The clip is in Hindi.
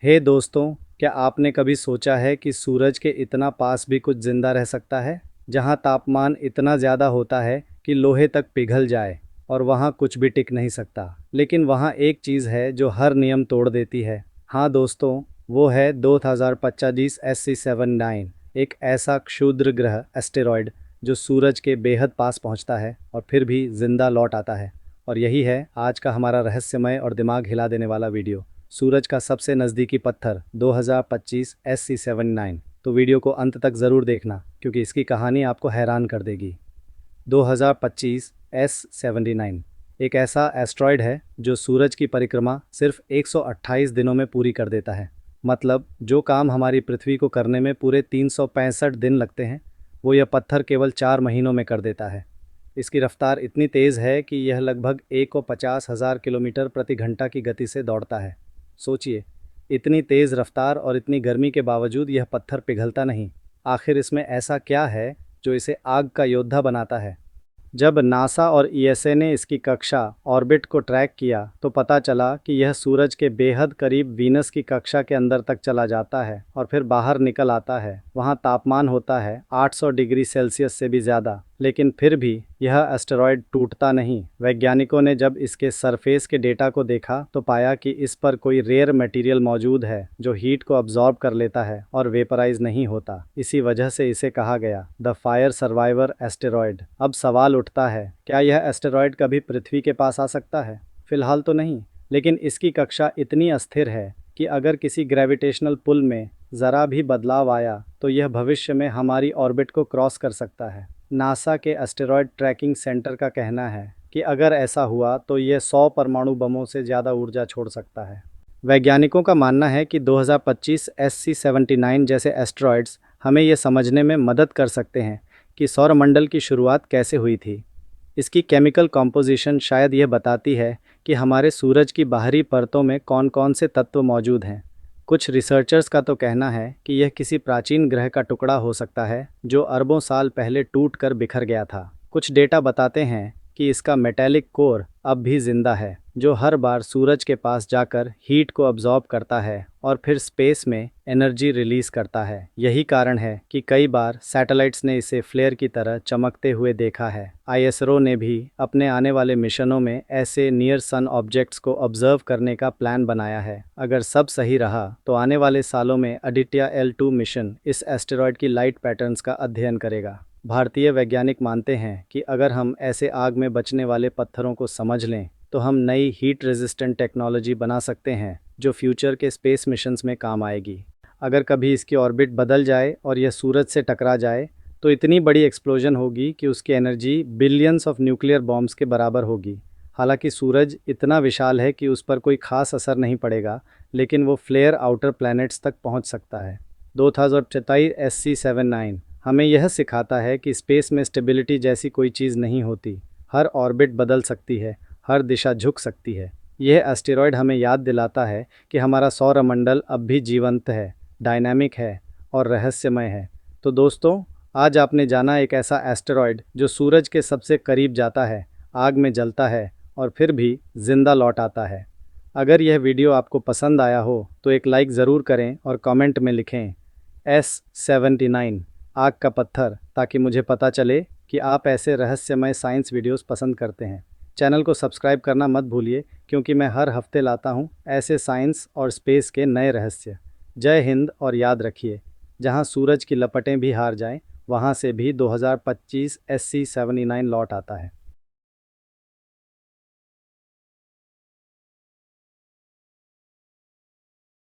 हे दोस्तों, क्या आपने कभी सोचा है कि सूरज के इतना पास भी कुछ जिंदा रह सकता है, जहां तापमान इतना ज़्यादा होता है कि लोहे तक पिघल जाए और वहां कुछ भी टिक नहीं सकता। लेकिन वहां एक चीज़ है जो हर नियम तोड़ देती है। हाँ दोस्तों, वो है 2025 SC79, एक ऐसा क्षुद्र ग्रह एस्टेरॉयड जो सूरज के बेहद पास पहुंचता है और फिर भी जिंदा लौट आता है। और यही है आज का हमारा रहस्यमय और दिमाग हिला देने वाला वीडियो, सूरज का सबसे नज़दीकी पत्थर 2025 SC79। तो वीडियो को अंत तक ज़रूर देखना क्योंकि इसकी कहानी आपको हैरान कर देगी। 2025 S79 एक ऐसा एस्ट्रॉयड है जो सूरज की परिक्रमा सिर्फ 128 दिनों में पूरी कर देता है। मतलब जो काम हमारी पृथ्वी को करने में पूरे 365 दिन लगते हैं, वो यह पत्थर केवल 4 महीनों में कर देता है। इसकी रफ्तार इतनी तेज़ है कि यह लगभग 1,50,000 किलोमीटर प्रति घंटा की गति से दौड़ता है। सोचिए, इतनी तेज़ रफ्तार और इतनी गर्मी के बावजूद यह पत्थर पिघलता नहीं। आखिर इसमें ऐसा क्या है जो इसे आग का योद्धा बनाता है? जब नासा और ईएसए ने इसकी कक्षा ऑर्बिट को ट्रैक किया तो पता चला कि यह सूरज के बेहद करीब वीनस की कक्षा के अंदर तक चला जाता है और फिर बाहर निकल आता है। वहाँ तापमान होता है 800 डिग्री सेल्सियस से भी ज़्यादा, लेकिन फिर भी यह एस्टेरॉयड टूटता नहीं। वैज्ञानिकों ने जब इसके सरफेस के डेटा को देखा तो पाया कि इस पर कोई रेयर मटेरियल मौजूद है जो हीट को अब्जॉर्ब कर लेता है और वेपराइज नहीं होता। इसी वजह से इसे कहा गया द फायर सर्वाइवर एस्टेरॉयड। अब सवाल उठता है, क्या यह एस्टेरॉयड कभी पृथ्वी के पास आ सकता है? फिलहाल तो नहीं, लेकिन इसकी कक्षा इतनी अस्थिर है कि अगर किसी ग्रेविटेशनल पुल में ज़रा भी बदलाव आया तो यह भविष्य में हमारी ऑर्बिट को क्रॉस कर सकता है। नासा के एस्टेरॉयड ट्रैकिंग सेंटर का कहना है कि अगर ऐसा हुआ तो यह 100 परमाणु बमों से ज़्यादा ऊर्जा छोड़ सकता है। वैज्ञानिकों का मानना है कि 2025 SC79 जैसे एस्टेरॉयड्स हमें यह समझने में मदद कर सकते हैं कि सौरमंडल की शुरुआत कैसे हुई थी। इसकी केमिकल कॉम्पोजिशन शायद यह बताती है कि हमारे सूरज की बाहरी परतों में कौन कौन से तत्व मौजूद हैं। कुछ रिसर्चर्स का तो कहना है कि यह किसी प्राचीन ग्रह का टुकड़ा हो सकता है जो अरबों साल पहले टूट कर बिखर गया था। कुछ डेटा बताते हैं कि इसका मेटेलिक कोर अब भी जिंदा है, जो हर बार सूरज के पास जाकर हीट को अब्जॉर्ब करता है और फिर स्पेस में एनर्जी रिलीज करता है। यही कारण है कि कई बार सैटेलाइट्स ने इसे फ्लेयर की तरह चमकते हुए देखा है। आईएसआरओ ने भी अपने आने वाले मिशनों में ऐसे नियर सन ऑब्जेक्ट्स को ऑब्जर्व करने का प्लान बनाया है। अगर सब सही रहा तो आने वाले सालों में आदित्य L2 मिशन इस एस्टेरॉयड की लाइट पैटर्न्स का अध्ययन करेगा। भारतीय वैज्ञानिक मानते हैं कि अगर हम ऐसे आग में बचने वाले पत्थरों को समझ लें तो हम नई हीट रेजिस्टेंट टेक्नोलॉजी बना सकते हैं जो फ्यूचर के स्पेस मिशंस में काम आएगी। अगर कभी इसकी ऑर्बिट बदल जाए और यह सूरज से टकरा जाए तो इतनी बड़ी एक्सप्लोजन होगी कि उसकी energy billions of nuclear bombs के बराबर होगी। हालांकि सूरज इतना विशाल है कि उस पर कोई खास असर नहीं पड़ेगा, लेकिन वो फ्लेयर आउटर प्लैनेट्स तक पहुंच सकता है। 2027 SC79 हमें यह सिखाता है कि स्पेस में स्टेबिलिटी जैसी कोई चीज़ नहीं होती। हर ऑर्बिट बदल सकती है, हर दिशा झुक सकती है। यह एस्टेरॉयड हमें याद दिलाता है कि हमारा सौरमंडल अब भी जीवंत है, डायनामिक है और रहस्यमय है। तो दोस्तों, आज आपने जाना एक ऐसा एस्टेरॉयड जो सूरज के सबसे करीब जाता है, आग में जलता है और फिर भी जिंदा लौट आता है। अगर यह वीडियो आपको पसंद आया हो तो एक लाइक ज़रूर करें और कमेंट में लिखें S79 आग का पत्थर, ताकि मुझे पता चले कि आप ऐसे रहस्यमय साइंस वीडियोस पसंद करते हैं। चैनल को सब्सक्राइब करना मत भूलिए क्योंकि मैं हर हफ्ते लाता हूं ऐसे साइंस और स्पेस के नए रहस्य। जय हिंद, और याद रखिए, जहां सूरज की लपटें भी हार जाएं, वहां से भी 2025 SC79 लौट आता है।